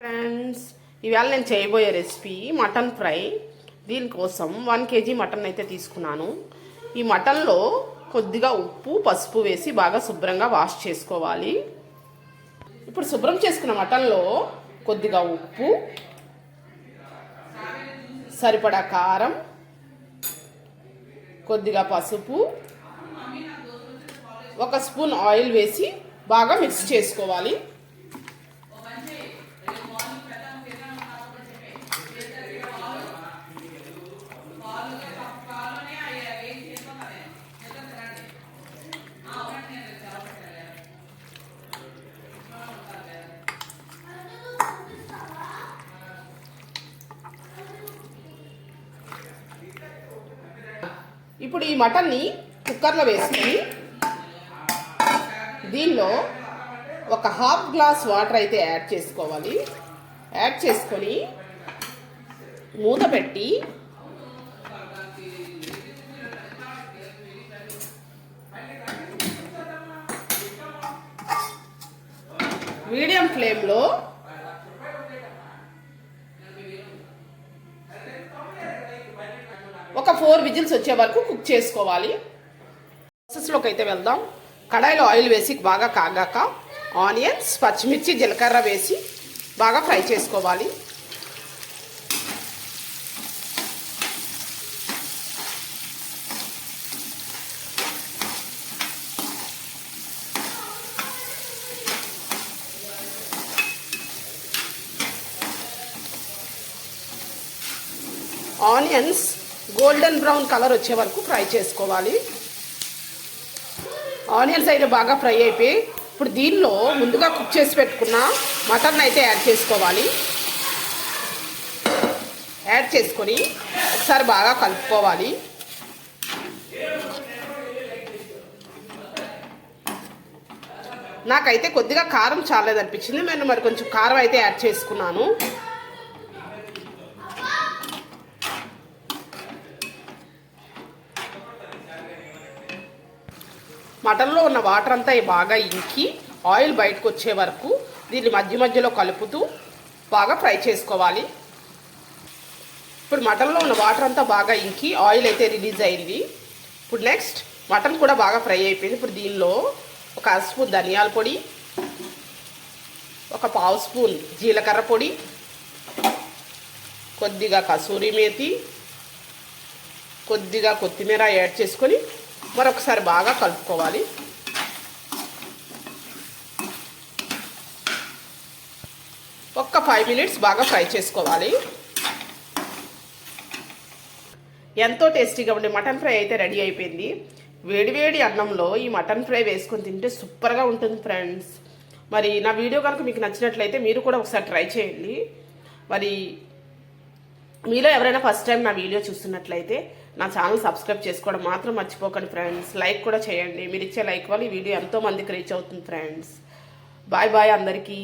Friends, ఇవాళ నేను చేయబోయే రెసిపీ మటన్ ఫ్రై. దీనికోసం 1 kg మటన్ అయితే తీసుకున్నాను. ఈ మటన్లో కొద్దిగా ఉప్పు పసుపు వేసి బాగా శుభ్రంగా వాష్ చేసుకోవాలి. ఇప్పుడు శుభ్రం చేసుకున్న మటన్లో కొద్దిగా ఉప్పు, సరిపడా కారం, కొద్దిగా పసుపు, 1 స్పూన్ ఆయిల్ వేసి బాగా మిక్స్ చేసుకోవాలి. ఇప్పుడు ఈ మటన్ని కుక్కర్లో వేసుకొని దీనిలో 1/2 గ్లాస్ వాటర్ అయితే యాడ్ చేసుకోవాలి. యాడ్ చేసుకొని మూత పెట్టి మీడియం ఫ్లేమ్లో ఒక 4 విజిల్స్ వచ్చే వరకు కుక్ చేసుకోవాలి. ప్రాసెస్లోకి అయితే వెళ్దాం. కడాయిలో ఆయిల్ వేసి బాగా కాగాక ఆనియన్స్, పచ్చిమిర్చి, జీలకర్ర వేసి బాగా ఫ్రై చేసుకోవాలి. ఆనియన్స్ గోల్డెన్ బ్రౌన్ కలర్ వచ్చే వరకు ఫ్రై చేసుకోవాలి. ఆనియన్స్ అయితే బాగా ఫ్రై అయిపోయి ఇప్పుడు దీనిలో ముందుగా కుక్ చేసి పెట్టుకున్న మటన్ అయితే యాడ్ చేసుకోవాలి. యాడ్ చేసుకొని ఒకసారి బాగా కలుపుకోవాలి. నాకైతే కొద్దిగా కారం చాలేదనిపించింది, నేను మరి కొంచెం కారం అయితే యాడ్ చేసుకున్నాను. మటన్లో ఉన్న వాటర్ అంతా బాగా ఇంకి ఆయిల్ బయటకు వచ్చే వరకు దీన్ని మధ్య మధ్యలో కలుపుతూ బాగా ఫ్రై చేసుకోవాలి. ఇప్పుడు మటన్లో ఉన్న వాటర్ అంతా బాగా ఇంకి ఆయిల్ అయితే రిలీజ్ అయింది. ఇప్పుడు నెక్స్ట్ మటన్ కూడా బాగా ఫ్రై అయిపోయింది. ఇప్పుడు దీనిలో 1 స్పూన్ ధనియాల పొడి, 1/2 స్పూన్ జీలకర్ర పొడి, కొద్దిగా కసూరి మేతి, కొద్దిగా కొత్తిమీర యాడ్ చేసుకొని మరొకసారి బాగా కలుపుకోవాలి. ఒక్క 5 మినిట్స్ బాగా ఫ్రై చేసుకోవాలి. ఎంతో టేస్టీగా ఉండే మటన్ ఫ్రై అయితే రెడీ అయిపోయింది. వేడివేడి అన్నంలో ఈ మటన్ ఫ్రై వేసుకొని తింటే సూపర్గా ఉంటుంది ఫ్రెండ్స్. మరి నా వీడియో కనుక మీకు నచ్చినట్లయితే మీరు కూడా ఒకసారి ట్రై చేయండి. మరి మీలో ఎవరైనా ఫస్ట్ టైం నా వీడియో చూస్తున్నట్లయితే నా ఛానల్ సబ్స్క్రైబ్ చేసుకోవడం మాత్రం మర్చిపోకండి ఫ్రెండ్స్. లైక్ కూడా చేయండి. మీరు ఇచ్చే లైక్ వల్ల ఈ వీడియో ఎంతో మందికి రీచ్ అవుతుంది ఫ్రెండ్స్. బాయ్ బాయ్ అందరికీ.